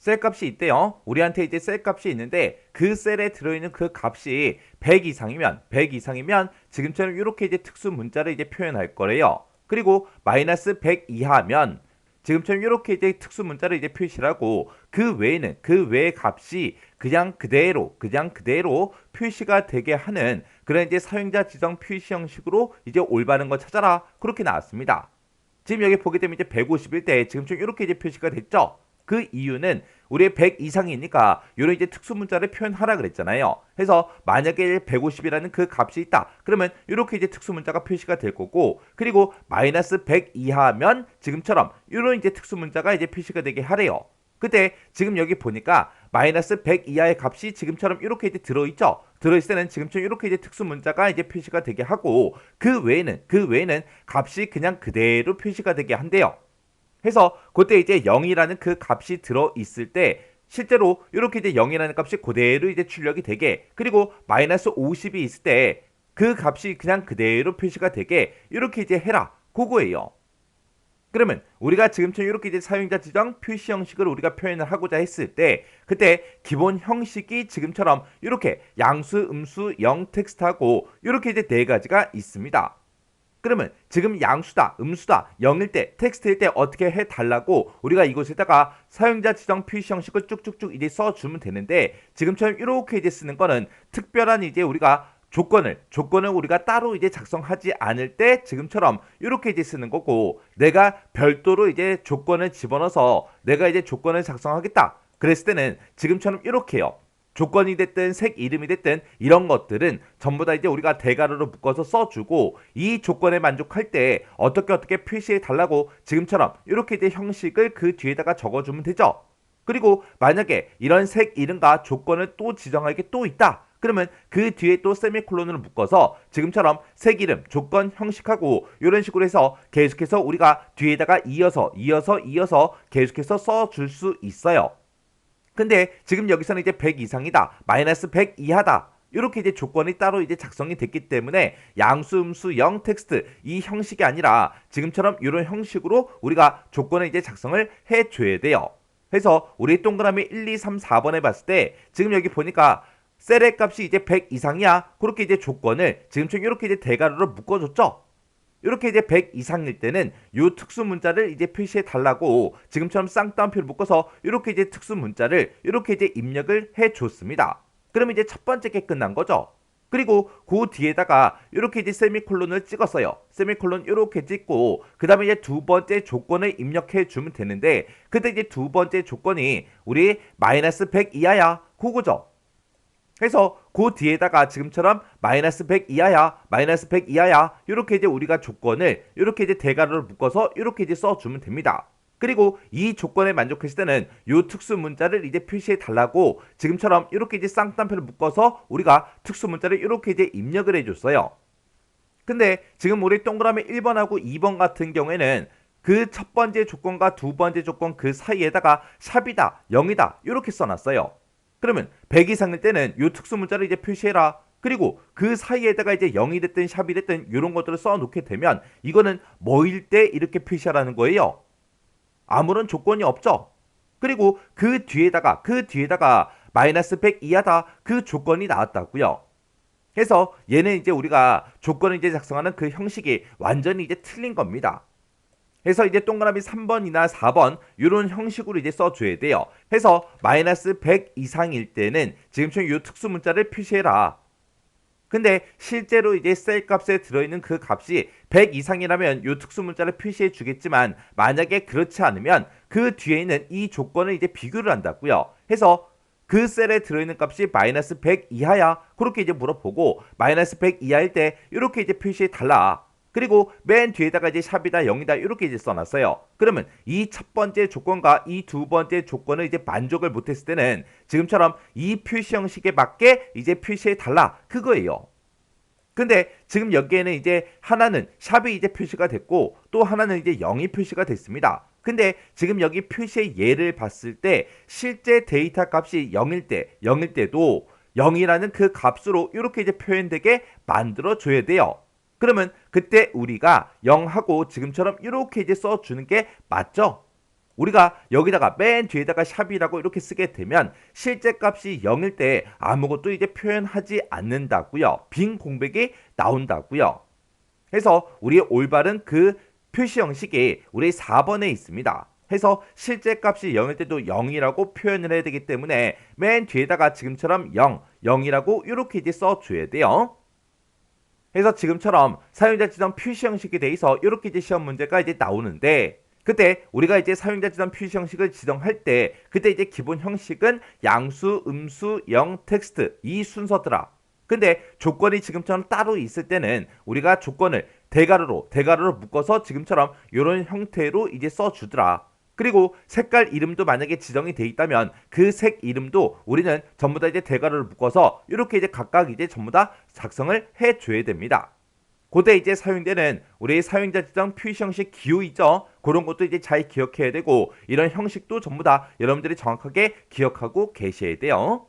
셀 값이 있대요. 우리한테 이제 셀 값이 있는데 그 셀에 들어있는 그 값이 100 이상이면 지금처럼 이렇게 이제 특수 문자를 이제 표현할 거래요. 그리고 마이너스 100 이하면 지금처럼 이렇게 이제 특수 문자를 이제 표시를 하고 그 외에는 그 외의 값이 그냥 그대로 표시가 되게 하는 그런 이제 사용자 지정 표시 형식으로 이제 올바른 거 찾아라. 그렇게 나왔습니다. 지금 여기 보게 되면 이제 150일 때 지금처럼 이렇게 이제 표시가 됐죠. 그 이유는 우리 100 이상이니까 이런 이제 특수 문자를 표현하라 그랬잖아요. 그래서 만약에 150이라는 그 값이 있다. 그러면 이렇게 이제 특수 문자가 표시가 될 거고, 그리고 마이너스 100 이하면 지금처럼 이런 이제 특수 문자가 이제 표시가 되게 하래요. 그때 지금 여기 보니까 마이너스 100 이하의 값이 지금처럼 이렇게 이제 들어있죠. 들어있을 때는 지금처럼 이렇게 이제 특수 문자가 이제 표시가 되게 하고, 그 외에는 값이 그냥 그대로 표시가 되게 한대요. 해서 그때 이제 0이라는 그 값이 들어 있을 때 실제로 이렇게 이제 0이라는 값이 그대로 이제 출력이 되게, 그리고 마이너스 50이 있을 때 그 값이 그냥 그대로 표시가 되게 이렇게 이제 해라. 그거예요. 그러면 우리가 지금처럼 이렇게 이제 사용자 지정 표시 형식을 우리가 표현을 하고자 했을 때 그때 기본 형식이 지금처럼 이렇게 양수, 음수, 영 텍스트하고 이렇게 이제 네 가지가 있습니다. 그러면 지금 양수다, 음수다, 0일 때, 텍스트일 때 어떻게 해달라고 우리가 이곳에다가 사용자 지정 표시 형식을 쭉쭉쭉 이제 써주면 되는데, 지금처럼 이렇게 이제 쓰는 거는 특별한 이제 우리가 조건을 우리가 따로 이제 작성하지 않을 때 지금처럼 이렇게 이제 쓰는 거고, 내가 별도로 이제 조건을 집어넣어서 내가 이제 조건을 작성하겠다 그랬을 때는 지금처럼 이렇게요. 조건이 됐든 색 이름이 됐든 이런 것들은 전부 다 이제 우리가 대괄호로 묶어서 써주고, 이 조건에 만족할 때 어떻게 표시해 달라고 지금처럼 이렇게 이제 형식을 그 뒤에다가 적어주면 되죠. 그리고 만약에 이런 색 이름과 조건을 또 지정할 게 또 있다. 그러면 그 뒤에 또 세미콜론으로 묶어서 지금처럼 색 이름, 조건, 형식하고 이런 식으로 해서 계속해서 우리가 뒤에다가 이어서 계속해서 써줄 수 있어요. 근데 지금 여기서는 이제 100 이상이다, 마이너스 100 이하다, 이렇게 이제 조건이 따로 이제 작성이 됐기 때문에 양수, 음수, 영 텍스트 이 형식이 아니라 지금처럼 이런 형식으로 우리가 조건을 이제 작성을 해줘야 돼요. 그래서 우리 동그라미 1, 2, 3, 4번에 봤을 때 지금 여기 보니까 셀의 값이 이제 100 이상이야. 그렇게 이제 조건을 지금처럼 이렇게 이제 대괄호로 묶어줬죠. 이렇게 이제 100 이상일 때는 이 특수 문자를 이제 표시해 달라고 지금처럼 쌍따옴표를 묶어서 이렇게 이제 특수 문자를 이렇게 이제 입력을 해 줬습니다. 그러면 이제 첫 번째 게 끝난 거죠. 그리고 그 뒤에다가 이렇게 이제 세미콜론을 찍었어요. 세미콜론 이렇게 찍고 그 다음에 이제 두 번째 조건을 입력해 주면 되는데, 그때 이제 두 번째 조건이 우리 마이너스 100 이하야. 그거죠. 그래서 그 뒤에다가 지금처럼 마이너스 100 이하야, 마이너스 100 이하야, 이렇게 이제 우리가 조건을 이렇게 이제 대괄호를 묶어서 이렇게 이제 써주면 됩니다. 그리고 이 조건에 만족했을 때는 이 특수 문자를 이제 표시해 달라고 지금처럼 이렇게 이제 쌍따옴표를 묶어서 우리가 특수 문자를 이렇게 이제 입력을 해줬어요. 근데 지금 우리 동그라미 1번하고 2번 같은 경우에는 그 첫 번째 조건과 두 번째 조건 그 사이에다가 샵이다, 0이다 이렇게 써놨어요. 그러면 100 이상일 때는 이 특수 문자를 이제 표시해라. 그리고 그 사이에다가 이제 0이 됐든 샵이 됐든 이런 것들을 써놓게 되면 이거는 뭐일 때 이렇게 표시하라는 거예요. 아무런 조건이 없죠. 그리고 그 뒤에다가 마이너스 100 이하다 그 조건이 나왔다고요. 그래서 얘는 이제 우리가 조건을 이제 작성하는 그 형식이 완전히 이제 틀린 겁니다. 그래서 이제 동그라미 3번이나 4번 이런 형식으로 이제 써줘야 돼요. 해서 마이너스 100 이상일 때는 지금처럼 이 특수 문자를 표시해라. 근데 실제로 이제 셀 값에 들어있는 그 값이 100 이상이라면 이 특수 문자를 표시해 주겠지만, 만약에 그렇지 않으면 그 뒤에 있는 이 조건을 이제 비교를 한다고요. 해서 그 셀에 들어있는 값이 마이너스 100 이하야. 그렇게 이제 물어보고 마이너스 100 이하일 때 이렇게 이제 표시해 달라. 그리고 맨 뒤에다가 이제 샵이다, 0이다 이렇게 이제 써놨어요. 그러면 이 첫 번째 조건과 이 두 번째 조건을 이제 만족을 못했을 때는 지금처럼 이 표시 형식에 맞게 이제 표시해 달라 그거예요. 근데 지금 여기에는 이제 하나는 샵이 이제 표시가 됐고 또 하나는 이제 0이 표시가 됐습니다. 근데 지금 여기 표시의 예를 봤을 때 실제 데이터 값이 0일 때도 0이라는 그 값으로 이렇게 이제 표현되게 만들어 줘야 돼요. 그러면 그때 우리가 0하고 지금처럼 이렇게 이제 써주는 게 맞죠? 우리가 여기다가 맨 뒤에다가 샵이라고 이렇게 쓰게 되면 실제 값이 0일 때 아무것도 이제 표현하지 않는다고요. 빈 공백이 나온다고요. 해서 우리의 올바른 그 표시 형식이 우리 4번에 있습니다. 해서 실제 값이 0일 때도 0이라고 표현을 해야 되기 때문에 맨 뒤에다가 지금처럼 0, 0이라고 이렇게 이제 써줘야 돼요. 해서 지금처럼 사용자 지정 표시 형식에 대해서 이렇게 이제 시험 문제가 이제 나오는데 그때 우리가 이제 사용자 지정 표시 형식을 지정할 때 그때 이제 기본 형식은 양수, 음수, 영, 텍스트 이 순서더라. 근데 조건이 지금처럼 따로 있을 때는 우리가 조건을 대가로로 묶어서 지금처럼 이런 형태로 이제 써주더라. 그리고 색깔 이름도 만약에 지정이 돼 있다면 그 색 이름도 우리는 전부 다 이제 대가로를 묶어서 이렇게 이제 각각 이제 전부 다 작성을 해줘야 됩니다. 그때 이제 사용되는 우리 사용자 지정 표시 형식 기호 있죠? 그런 것도 이제 잘 기억해야 되고 이런 형식도 전부 다 여러분들이 정확하게 기억하고 계셔야 돼요.